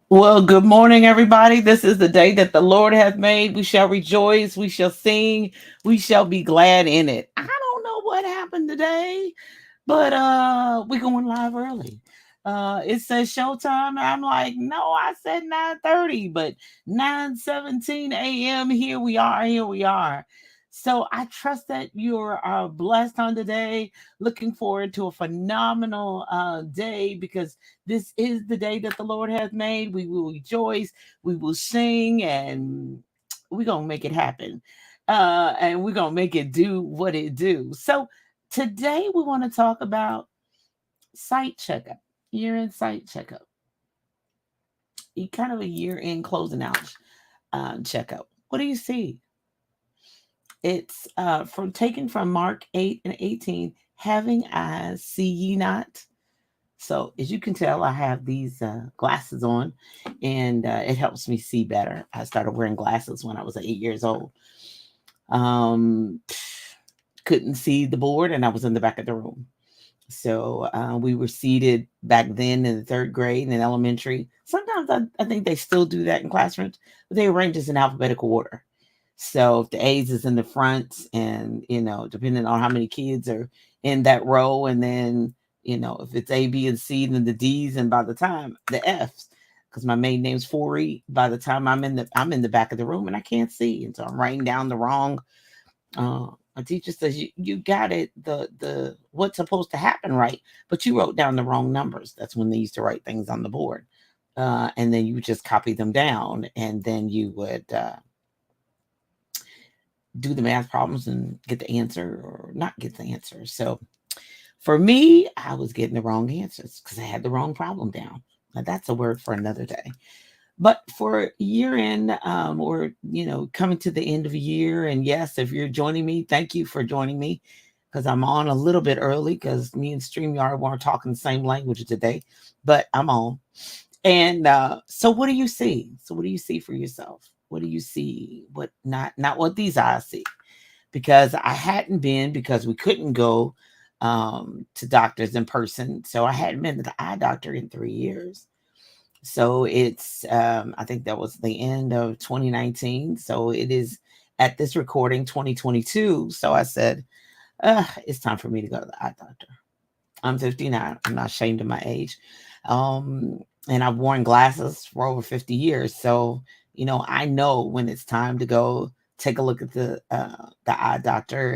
Well, good morning, everybody. This is the day that the Lord hath made. We shall rejoice. We shall sing. We shall be glad in it. I don't know what happened today, but we going live early. It says showtime. I'm like, no, I said 9:30, but 9:17 a.m. Here we are. Here we are. So I trust that you're blessed on today. Looking forward to a phenomenal day because this is the day that the Lord has made. We will rejoice, we will sing, and we're going to make it happen. And we're going to make it do what it do. So today we want to talk about site checkup, year-end site checkup, kind of a year-end closing out checkup. What do you see? It's from taken from Mark 8 and 18. Having eyes, see ye not. So as you can tell, I have these glasses on, and it helps me see better. I started wearing glasses when I was 8 years old. Um, couldn't see the board, and I was in the back of the room. So we were seated back then in the third grade in elementary. Sometimes I think they still do that in classrooms, but they arrange us in alphabetical order. So if the A's is in the front, and depending on how many kids are in that row, and then if it's A, B, and C, then the D's, and by the time the F's, because my maiden name's Forey, by the time I'm in the back of the room and I can't see, and so I'm writing down the wrong. A teacher says you got it the what's supposed to happen right, but you wrote down the wrong numbers. That's when they used to write things on the board, and then you would just copy them down, and then you would do the math problems and get the answer or not get the answer. So for me, I was getting the wrong answers because I had the wrong problem down. Now that's a word for another day. But for year end, or coming to the end of a year, and yes, if you're joining me, thank you for joining me because I'm on a little bit early because me and StreamYard weren't talking the same language today, but I'm on. And so, what do you see? So, what do you see for yourself? What do you see? What not what these eyes see? Because I hadn't been because we couldn't go to doctors in person, so I hadn't been to the eye doctor in 3 years. So it's I think that was the end of 2019. So it is at this recording 2022. So I said, it's time for me to go to the eye doctor. I'm 59. I'm not ashamed of my age. And I've worn glasses for over 50 years. So, I know when it's time to go take a look at the eye doctor,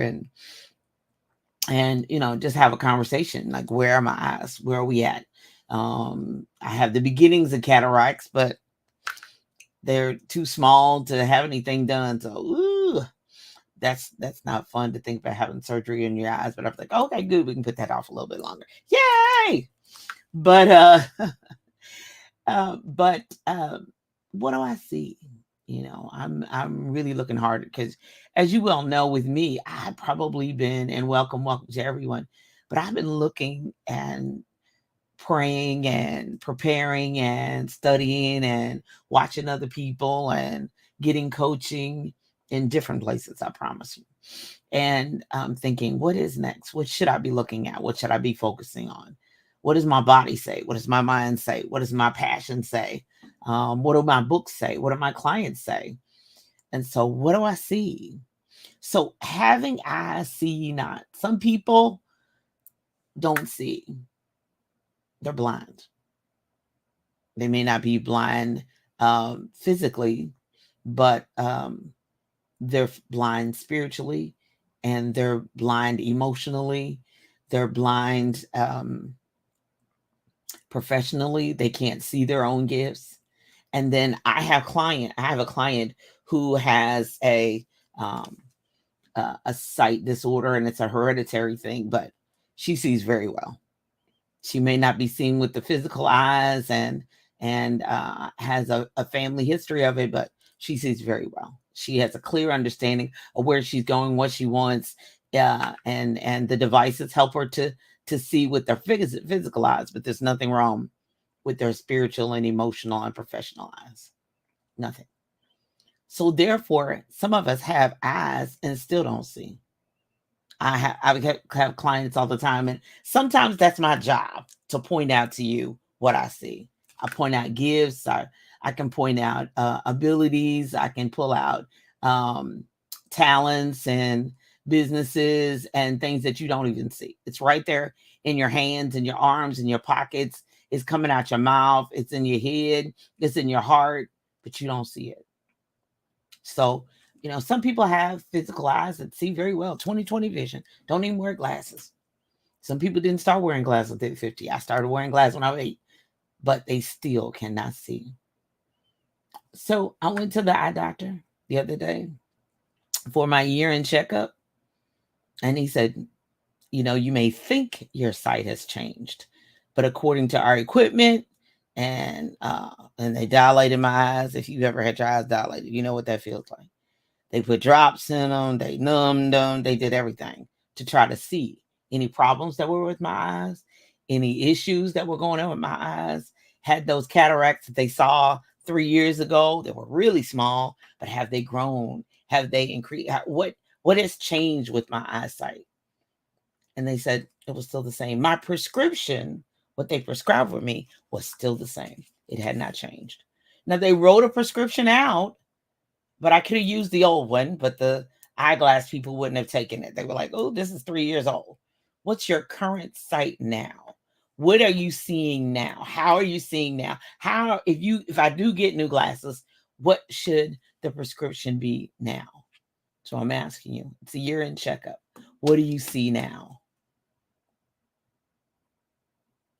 and just have a conversation like, where are my eyes? Where are we at? I have the beginnings of cataracts, but they're too small to have anything done. So ooh, that's not fun to think about having surgery in your eyes. But I'm like, okay, good, we can put that off a little bit longer. Yay! But but what do I see? I'm really looking hard because, as you well know, with me, I've probably been, and welcome to everyone, but I've been looking and praying and preparing and studying and watching other people and getting coaching in different places, I promise you. And I'm thinking, what is next? What should I be looking at? What should I be focusing on? What does my body say? What does my mind say? What does my passion say? What do my books say? What do my clients say? And so, what do I see? So, having eyes, see ye not. Some people don't see, they're blind. They may not be blind physically, but they're blind spiritually, and they're blind emotionally. They're blind professionally. They can't see their own gifts. And then I have a client who has um, a sight disorder, and it's a hereditary thing, but she sees very well. She may not be seen with the physical eyes, and has a family history of it, but she sees very well. She has a clear understanding of where she's going, what she wants, and the devices help her to see with their physical eyes. But there's nothing wrong with their spiritual and emotional and professional eyes. Nothing. So therefore, some of us have eyes and still don't see. I have clients all the time, and sometimes that's my job to point out to you what I see. I point out gifts. I can point out abilities. I can pull out um, talents and businesses and things that you don't even see. It's right there in your hands, in your arms, in your pockets. It's coming out your mouth. It's in your head. It's in your heart, but you don't see it. So, some people have physical eyes that see very well, 20/20 vision, don't even wear glasses. Some people didn't start wearing glasses at 50. I started wearing glasses when I was 8, but they still cannot see. So I went to the eye doctor the other day for my year-end checkup, and he said, you may think your sight has changed, but according to our equipment, and they dilated my eyes. If you've ever had your eyes dilated, you know what that feels like. They put drops in them, they numbed them, they did everything to try to see any problems that were with my eyes, any issues that were going on with my eyes. Had those cataracts that they saw 3 years ago, they were really small, but have they grown? Have they increased? What has changed with my eyesight? And they said it was still the same. My prescription, what they prescribed for me, was still the same. It had not changed. Now, they wrote a prescription out, but I could have used the old one, but the eyeglass people wouldn't have taken it. They were like, oh, this is 3 years old. What's your current sight now? What are you seeing now? How are you seeing now? If I do get new glasses, what should the prescription be now? So I'm asking you, it's a year-end checkup. What do you see now?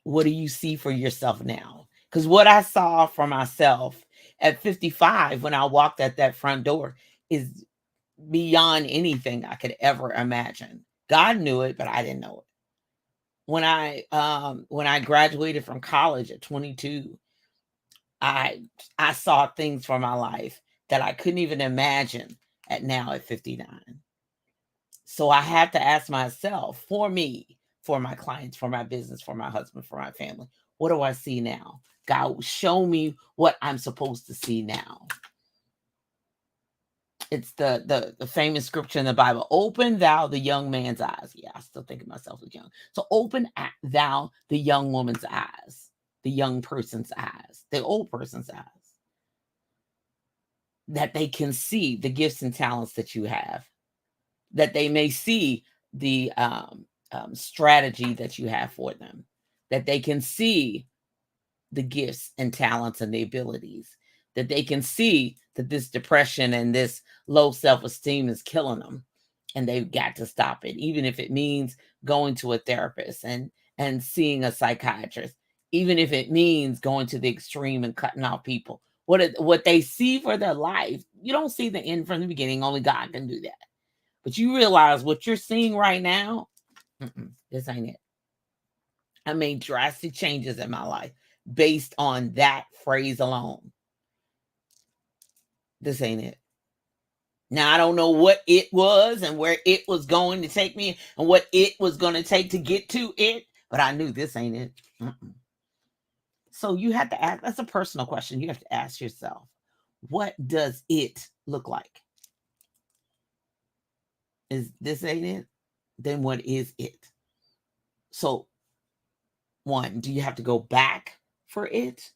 What do you see for yourself now? Because what I saw for myself at 55 when I walked at that front door is beyond anything I could ever imagine. God knew it, but I didn't know it. When I graduated from college at 22, I saw things for my life that I couldn't even imagine at 59. So I had to ask myself, for me, for my clients, for my business, for my husband, for my family, what do I see now? God, show me what I'm supposed to see now. It's the famous scripture in the Bible. Open thou the young man's eyes. Yeah, I still think of myself as young. So open thou the young woman's eyes, the young person's eyes, the old person's eyes, that they can see the gifts and talents that you have, that they may see the strategy that you have for them, that they can see the gifts and talents and the abilities, that they can see that this depression and this low self-esteem is killing them, and they've got to stop it, even if it means going to a therapist and seeing a psychiatrist, even if it means going to the extreme and cutting out people. What they see for their life, you don't see the end from the beginning. Only God can do that. But you realize what you're seeing right now, this ain't it. I made drastic changes in my life based on that phrase alone. This ain't it. Now, I don't know what it was and where it was going to take me and what it was going to take to get to it, but I knew this ain't it. So you have to ask, that's a personal question. You have to ask yourself, what does it look like? Is this ain't it? Then what is it? So, one, do you have to go back for it?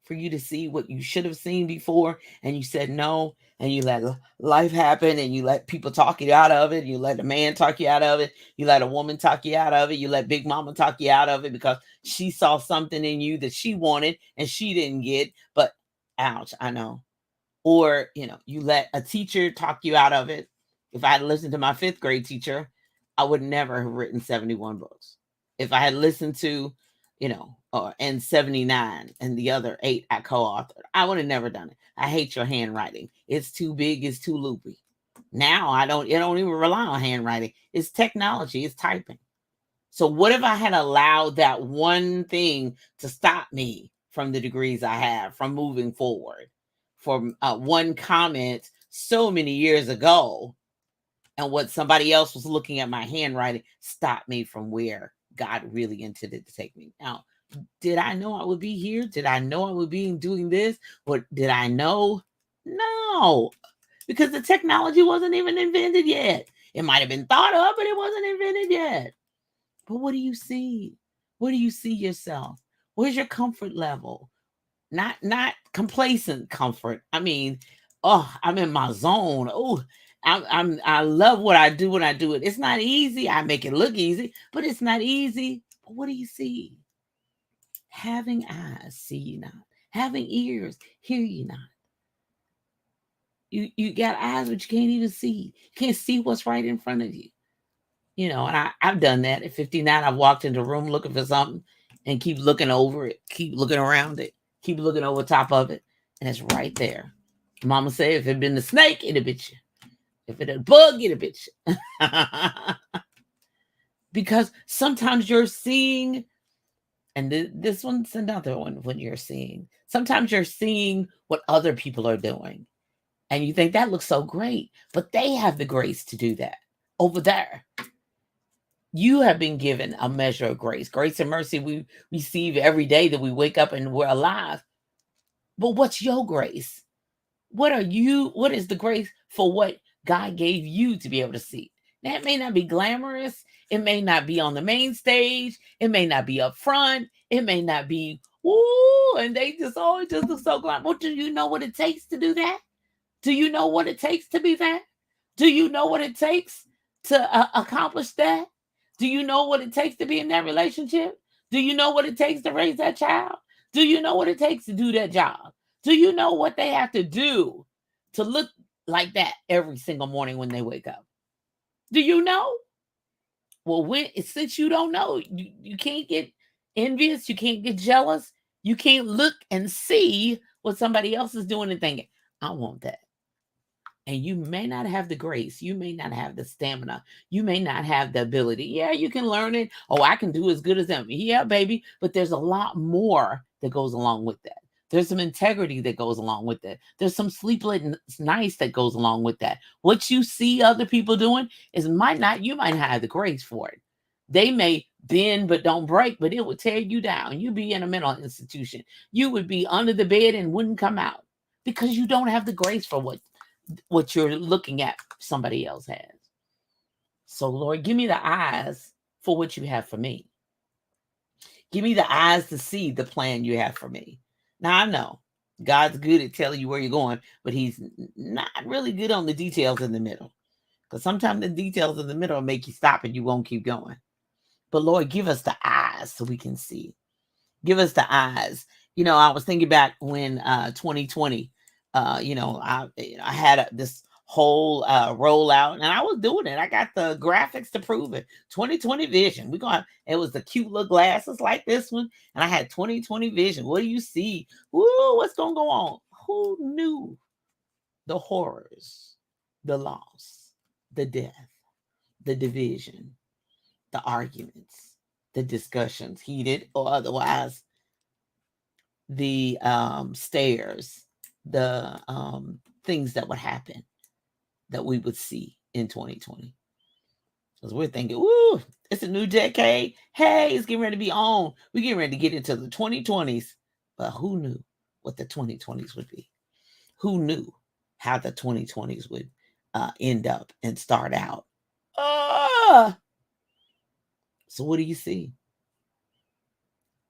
For you to see what you should have seen before, and you said no, and you let life happen, and you let people talk you out of it, you let a man talk you out of it, you let a woman talk you out of it, you let Big Mama talk you out of it because she saw something in you that she wanted and she didn't get, but ouch, I know. Or, you let a teacher talk you out of it. If I had listened to my 5th grade teacher, I would never have written 71 books. If I had listened to, and 79 and the other 8 I co-authored, I would have never done it. I hate your handwriting. It's too big. It's too loopy. Now I don't even rely on handwriting. It's technology. It's typing. So what if I had allowed that one thing to stop me from the degrees I have, from moving forward, from one comment so many years ago, and what somebody else was looking at my handwriting stopped me from where God really intended to take me. Now, did I know I would be here? Did I know I would be doing this? Or did I know? No, because the technology wasn't even invented yet. It might have been thought of, but it wasn't invented yet. But what do you see? Where do you see yourself? Where's your comfort level? Not complacent comfort. I mean, oh, I'm in my zone. Oh, I love what I do when I do it. It's not easy. I make it look easy, but it's not easy. But what do you see? Having eyes, see ye not. Having ears, hear ye not. You got eyes, but you can't even see. You can't see what's right in front of you. You know, and I've done that. At 59, I've walked into a room looking for something and keep looking over it, keep looking around it, keep looking over top of it, and it's right there. Mama said, if it been a snake, it'd bit you. If it a bug, it'd bit you. Because sometimes you're seeing, and this one's another one when you're seeing. Sometimes you're seeing what other people are doing, and you think that looks so great, but they have the grace to do that over there. You have been given a measure of grace. Grace and mercy we receive every day that we wake up and we're alive. But what's your grace? What is the grace for what God gave you to be able to see? That may not be glamorous. It may not be on the main stage. It may not be up front. It may not be, ooh, and they just always just look so glamorous. Well, do you know what it takes to do that? Do you know what it takes to be that? Do you know what it takes to accomplish that? Do you know what it takes to be in that relationship? Do you know what it takes to raise that child? Do you know what it takes to do that job? Do you know what they have to do to look like that every single morning when they wake up? Do you know? Well, since you don't know, you can't get envious, you can't get jealous, you can't look and see what somebody else is doing and thinking, I want that. And you may not have the grace. You may not have the stamina. You may not have the ability. Yeah, you can learn it. Oh, I can do as good as them. Yeah, baby. But there's a lot more that goes along with that. There's some integrity that goes along with that. There's some sleepless nights that goes along with that. What you see other people doing you might not have the grace for it. They may bend but don't break, but it would tear you down. You'd be in a mental institution. You would be under the bed and wouldn't come out because you don't have the grace for what you're looking at somebody else has. So Lord, give me the eyes for what you have for me. Give me the eyes to see the plan you have for me. Now I know God's good at telling you where you're going, but he's not really good on the details in the middle. Because sometimes the details in the middle will make you stop and you won't keep going. But Lord, give us the eyes so we can see. Give us the eyes. I was thinking back when 2020, I had this whole rollout and I was doing it. I got the graphics to prove it. 2020 vision. It was the cute little glasses like this one. And I had 2020 vision. What do you see? Ooh, what's going to go on? Who knew the horrors, the loss, the death, the division, the arguments, the discussions, heated or otherwise, the stares, the things that would happen that we would see in 2020. Because we're thinking, ooh, it's a new decade. Hey, it's getting ready to be on. We're getting ready to get into the 2020s. But who knew what the 2020s would be? Who knew how the 2020s would end up and start out? So what do you see?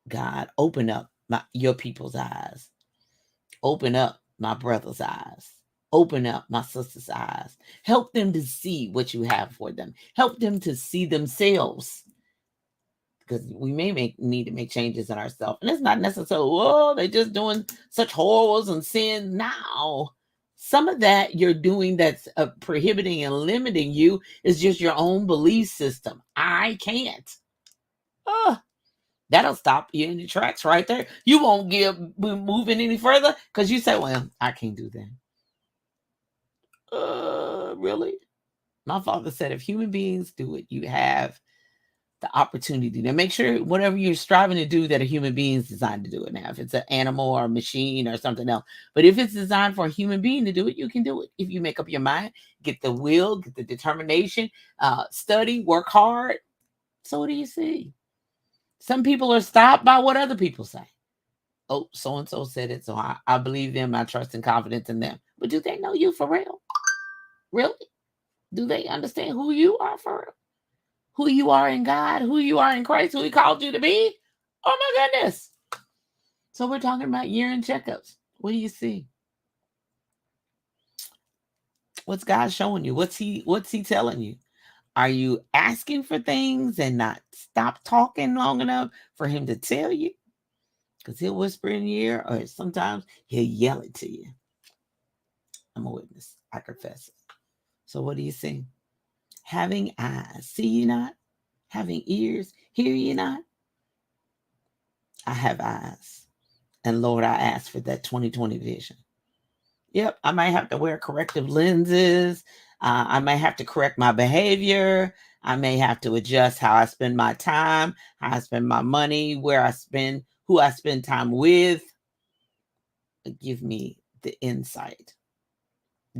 God, open up your people's eyes. Open up my brother's eyes. Open up my sister's eyes. Help them to see what you have for them. Help them to see themselves. Because we may need to make changes in ourselves. And it's not necessarily, they're just doing such horrors and sin. No. Some of that you're doing that's prohibiting and limiting you is just your own belief system. I can't. That'll stop you in your tracks right there. You won't be moving any further because you say, well, I can't do that. Really? My father said, if human beings do it, you have the opportunity to make sure whatever you're striving to do that a human being is designed to do it. Now, if it's an animal or a machine or something else, but if it's designed for a human being to do it, you can do it. If you make up your mind, get the will, get the determination, study, work hard. So what do you see? Some people are stopped by what other people say. Oh, so-and-so said it, so I believe them. I trust and confidence in them. But do they know you for real? Really? Do they understand who you are for real? Who you are in God, who you are in Christ, who he called you to be? Oh my goodness. So we're talking about year-end checkups. What do you see? What's God showing you? What's he telling you? Are you asking for things and not stop talking long enough for him to tell you? Because he'll whisper in your ear, or sometimes he'll yell it to you. I'm a witness. I confess it. So what do you see? Having eyes, see you not? Having ears, hear you not? I have eyes. And Lord, I ask for that 2020 vision. Yep, I might have to wear corrective lenses. I may have to correct my behavior. I may have to adjust how I spend my time, how I spend my money, where I spend, who I spend time with. But give me the insight.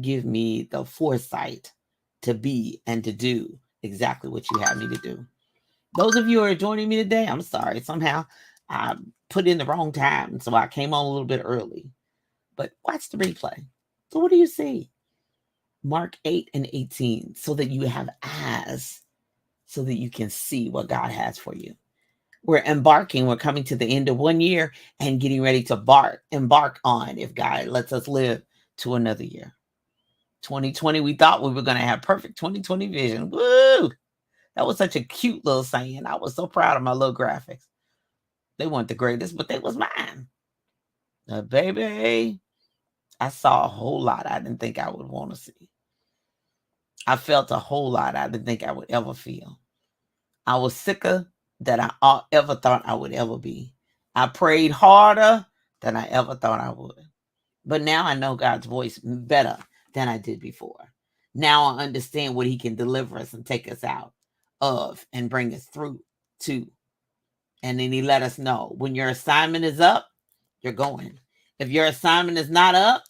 Give me the foresight to be and to do exactly what you have me to do. Those of you who are joining me today, I'm sorry. Somehow I put in the wrong time, so I came on a little bit early. But watch the replay. So what do you see? Mark 8 and 18, so that you have eyes, so that you can see what God has for you. We're coming to the end of 1 year and getting ready to embark on, if God lets us live, to another year. 2020, we thought we were going to have perfect 2020 vision. Woo! That was such a cute little saying. I was so proud of my little graphics. They weren't the greatest, but they was mine. Baby, I saw a whole lot I didn't think I would want to see. I felt a whole lot I didn't think I would ever feel. I was sicker than I ever thought I would ever be. I prayed harder than I ever thought I would. But now I know God's voice better than I did before. Now I understand what he can deliver us and take us out of and bring us through to. And then he let us know when your assignment is up, you're going. If your assignment is not up,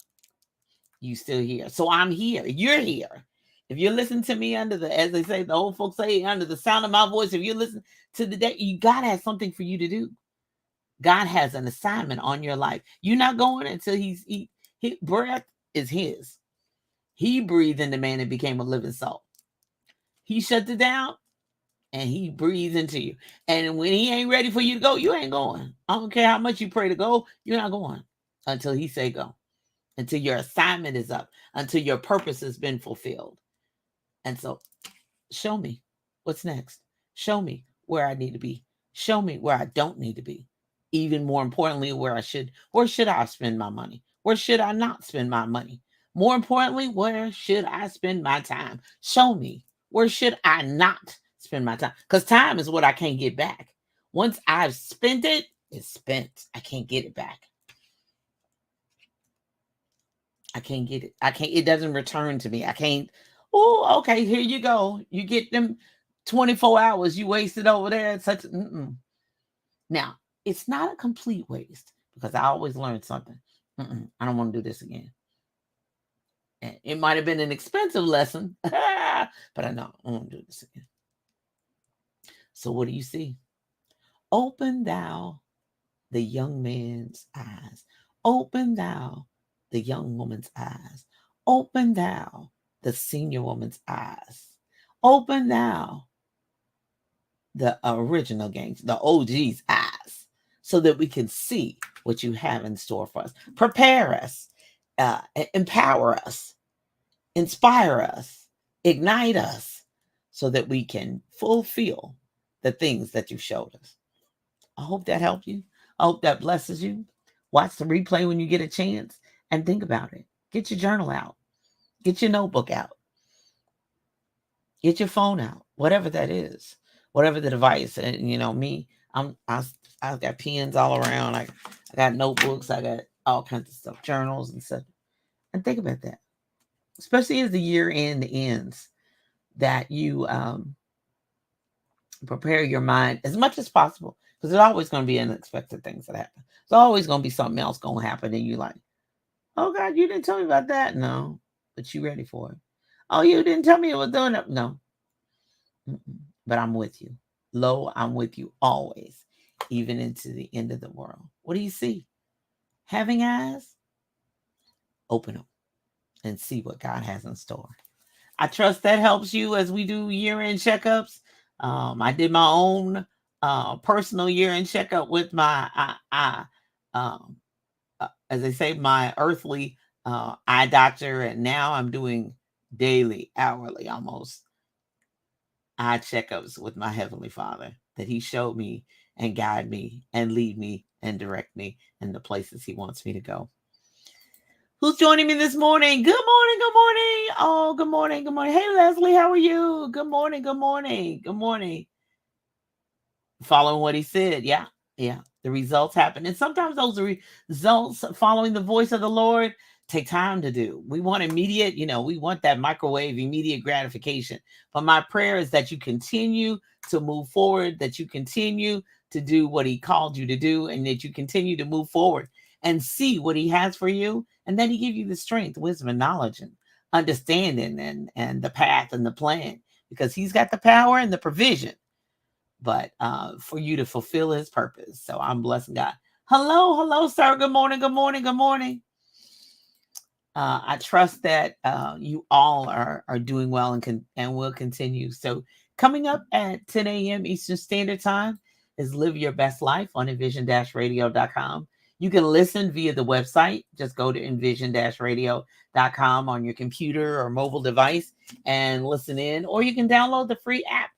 you still here. So I'm here. You're here. If you listen to me under the, as they say, the old folks say, under the sound of my voice, if you listen to the day, God has something for you to do. God has an assignment on your life. You're not going until his breath is his. He breathed into man and became a living soul. He shut it down and he breathes into you. And when he ain't ready for you to go, you ain't going. I don't care how much you pray to go, you're not going until he say go. Until your assignment is up, until your purpose has been fulfilled. And so show me what's next. Show me where I need to be. Show me where I don't need to be. Even more importantly, where should I spend my money? Where should I not spend my money? More importantly, where should I spend my time? Show me, where should I not spend my time? Because time is what I can't get back. Once I've spent it, it's spent. I can't get it back. I can't get it. It doesn't return to me. I can't, oh, okay, here you go. You get them 24 hours you wasted over there. It's such, Now, it's not a complete waste because I always learn something. I don't want to do this again. And it might have been an expensive lesson, but I know I won't do this again. So what do you see? Open thou the young man's eyes. Open thou the young woman's eyes. Open thou the senior woman's eyes. Open thou the original gangs, the OG's eyes, so that we can see what you have in store for us. Prepare us, empower us, inspire us, ignite us, so that we can fulfill the things that you showed us. I hope that helped you. I hope that blesses you. Watch the replay when you get a chance and think about it. Get your journal out. Get your notebook out. Get your phone out, whatever that is, whatever the device. And me, I've got pens all around. I got notebooks. I got all kinds of stuff, journals and stuff. And think about that, especially as the year ends, that you prepare your mind as much as possible, because there's always going to be unexpected things that happen. There's always going to be something else going to happen, and you're like, oh God, you didn't tell me about that. No, but you ready for it. Oh, you didn't tell me it was doing it. No. But I'm with you. Lo, I'm with you always, even into the end of the world. What do you see? Having eyes? Open them and see what God has in store. I trust that helps you as we do year-end checkups. I did my own personal year-end checkup with my um, as they say, my earthly eye doctor, and now I'm doing daily, hourly, almost eye checkups with my Heavenly Father, that He showed me and guide me and lead me and direct me in the places He wants me to go. Who's joining me this morning? Good morning, good morning. Oh, good morning, good morning. Hey, Leslie, how are you? Good morning, good morning, good morning. Following what he said. Yeah, yeah. The results happen. And sometimes those results following the voice of the Lord take time to do. We want immediate, we want that microwave immediate gratification. But my prayer is that you continue to move forward, that you continue to do what he called you to do, and that you continue to move forward and see what he has for you. And then he give you the strength, wisdom, and knowledge and understanding and the path and the plan, because he's got the power and the provision, but for you to fulfill his purpose. So I'm blessing God. Hello, sir. Good morning, good morning, good morning. I trust that you all are doing well and will continue. So coming up at 10 a.m. Eastern Standard Time is Live Your Best Life on envision-radio.com. You can listen via the website. Just go to envision-radio.com on your computer or mobile device and listen in, or you can download the free app,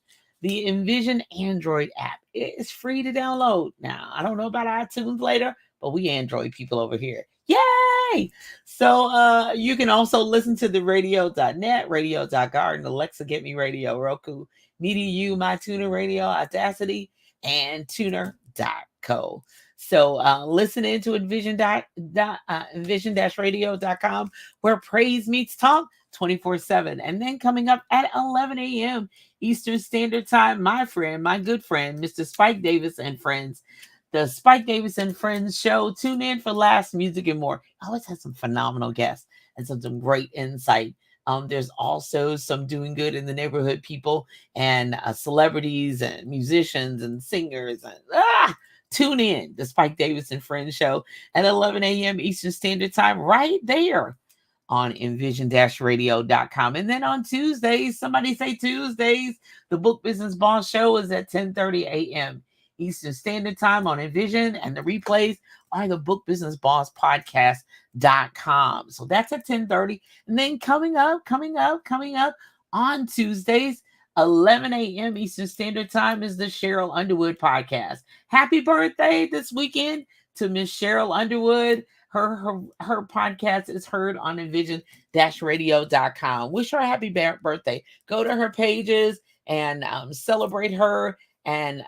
the Envision Android app. It's free to download. Now, I don't know about iTunes later, but we Android people over here. Yay! So you can also listen to the radio.net, radio.garden, Alexa, Get Me Radio, Roku, Media U, My Tuner Radio, Audacity, and tuner.co. So listen into envision-radio.com, where praise meets talk 24/7. And then coming up at 11 a.m. Eastern Standard Time, my good friend, Mr. Spike Davis and friends, the Spike Davis and Friends show. Tune in for Last Music and More. I always have some phenomenal guests and some great insight. There's also some doing good in the neighborhood people and celebrities and musicians and singers. And tune in the Spike Davis and Friends show at 11 a.m. Eastern Standard Time, right there on envision-radio.com. And then on Tuesdays, somebody say Tuesdays, the Book Business Boss show is at 10:30 a.m. Eastern Standard Time on Envision, and the replays are the Book Business Boss podcast.com. So that's at 10:30. And then coming up on Tuesdays, 11 a.m. Eastern Standard Time is the Cheryl Underwood podcast. Happy birthday this weekend to Miss Cheryl Underwood. Her podcast is heard on envision-radio.com. Wish her a happy birthday. Go to her pages and celebrate her and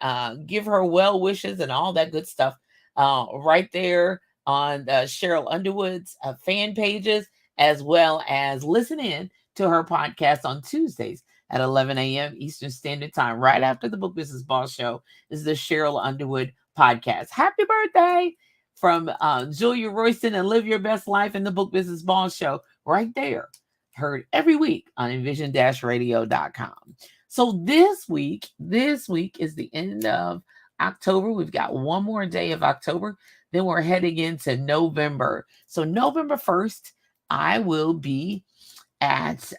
give her well wishes and all that good stuff right there on Cheryl Underwood's fan pages, as well as listen in to her podcast on Tuesdays at 11 a.m. Eastern Standard Time. Right after the Book Business Boss show is the Cheryl Underwood podcast. Happy birthday from Julia Royston and Live Your Best Life in the Book Business Boss show right there. Heard every week on envision-radio.com. So this week is the end of October. We've got one more day of October. Then we're heading into November. So November 1st, I will be at,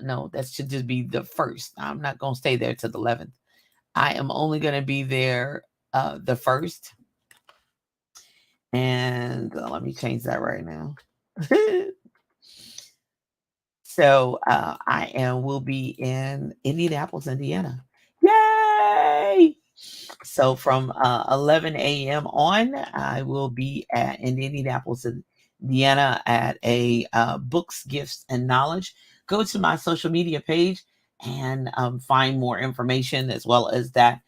no, that should just be the 1st. I'm not going to stay there till the 11th. I am only going to be there the 1st. And let me change that right now. So I will be in Indianapolis, Indiana. Yay! So from 11 a.m. on, I will be in Indianapolis, Indiana at a Books, Gifts, and Knowledge. Go to my social media page and find more information, as well as that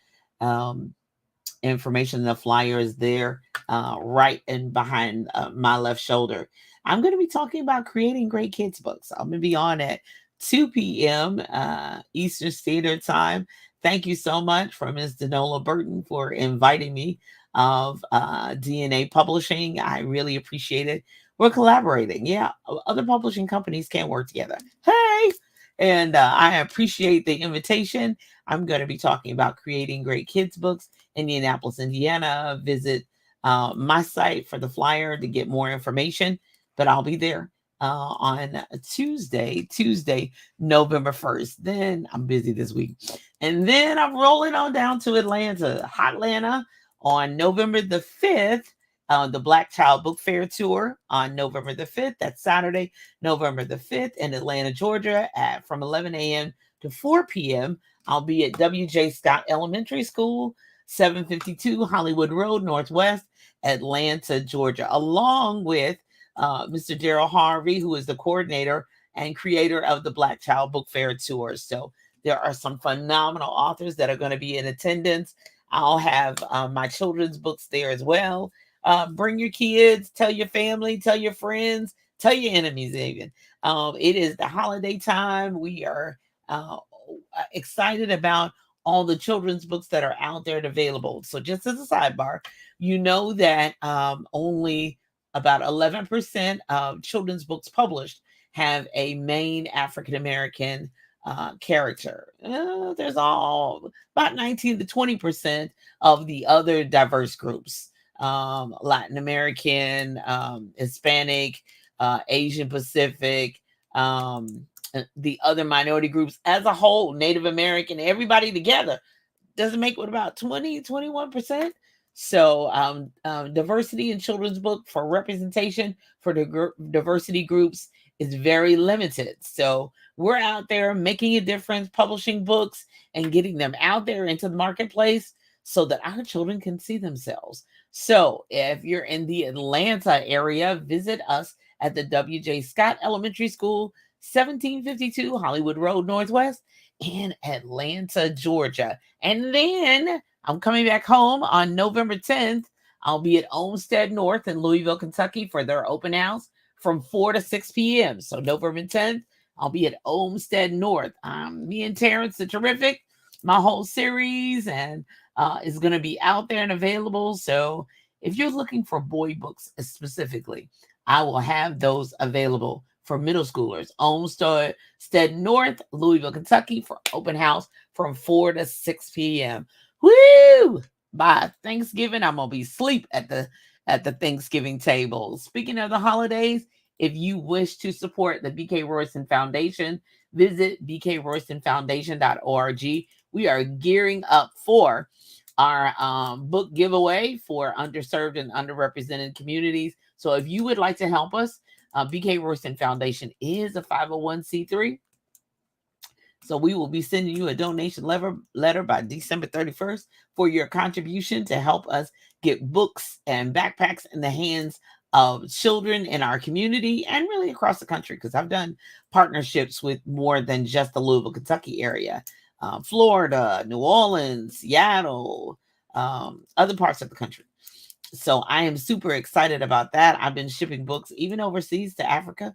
information. The flyer is there right in behind my left shoulder. I'm going to be talking about creating great kids books. I'm going to be on at 2 p.m. Eastern Standard Time. Thank you so much for Ms. Denola Burton for inviting me of DNA Publishing. I really appreciate it. We're collaborating. Yeah, other publishing companies can work together. Hey! And I appreciate the invitation. I'm going to be talking about creating great kids books, Indianapolis, Indiana. Visit my site for the flyer to get more information, but I'll be there on Tuesday, November 1st. Then I'm busy this week. And then I'm rolling on down to Atlanta, Hotlanta, on November the 5th. the Black Child Book Fair Tour on November the 5th. That's Saturday, November the 5th in Atlanta, Georgia from 11 a.m. to 4 p.m. I'll be at W.J. Scott Elementary School, 752 Hollywood Road, Northwest, Atlanta, Georgia, along with Mr. Daryl Harvey, who is the coordinator and creator of the Black Child Book Fair Tour. So there are some phenomenal authors that are going to be in attendance. I'll have my children's books there as well. Bring your kids, tell your family, tell your friends, tell your enemies even. It is the holiday time. We are excited about all the children's books that are out there and available. So just as a sidebar, you know that only about 11% of children's books published have a main African American character. There's all about 19 to 20% of the other diverse groups, Latin American, Hispanic, Asian Pacific, the other minority groups as a whole, Native American, everybody together doesn't make what about 21%. So diversity in children's book for representation for the diversity groups is very limited. So we're out there making a difference, publishing books and getting them out there into the marketplace so that our children can see themselves. So if you're in the Atlanta area, visit us at the W.J. Scott Elementary School, 1752 Hollywood Road, Northwest in Atlanta, Georgia. And then I'm coming back home on November 10th. I'll be at Olmsted North in Louisville, Kentucky for their open house from 4 to 6 p.m. So November 10th, I'll be at Olmsted North. Me and Terrence, the terrific, my whole series, and is going to be out there and available. So if you're looking for boy books specifically, I will have those available for middle schoolers. Olmsted North, Louisville, Kentucky for open house from 4 to 6 p.m. Woo! By Thanksgiving, I'm gonna be asleep at the Thanksgiving table. Speaking of the holidays, if you wish to support the BK Royston Foundation, visit bkroystonfoundation.org. We are gearing up for our book giveaway for underserved and underrepresented communities. So if you would like to help us, BK Royston Foundation is a 501c3. So we will be sending you a donation letter by December 31st for your contribution to help us get books and backpacks in the hands of children in our community and really across the country, because I've done partnerships with more than just the Louisville, Kentucky area, Florida, New Orleans, Seattle, other parts of the country. So I am super excited about that. I've been shipping books even overseas to Africa.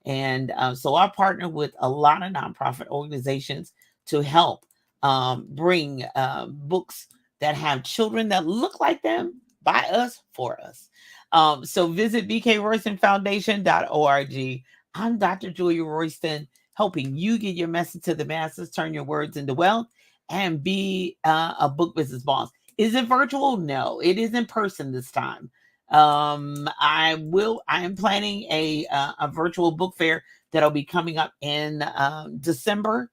And so I partner with a lot of nonprofit organizations to help bring books that have children that look like them by us for us. So visit bkroystonfoundation.org. I'm Dr. Julia Royston, helping you get your message to the masses, turn your words into wealth, and be a book business boss. Is it virtual? No, it is in person this time. I am planning a virtual book fair that'll be coming up in December.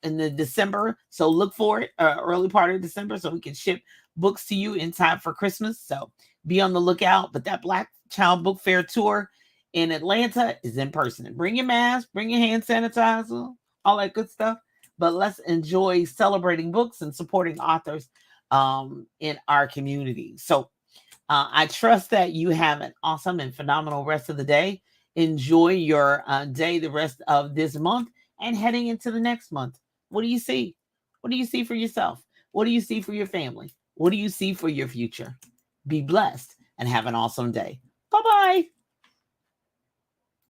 In the December. So look for it early part of December so we can ship books to you in time for Christmas. So be on the lookout. But that Black Child Book Fair tour in Atlanta is in person. Bring your mask, bring your hand sanitizer, all that good stuff. But let's enjoy celebrating books and supporting authors in our community. So I trust that you have an awesome and phenomenal rest of the day. Enjoy your day the rest of this month and heading into the next month. What do you see? What do you see for yourself? What do you see for your family? What do you see for your future? Be blessed and have an awesome day. Bye-bye.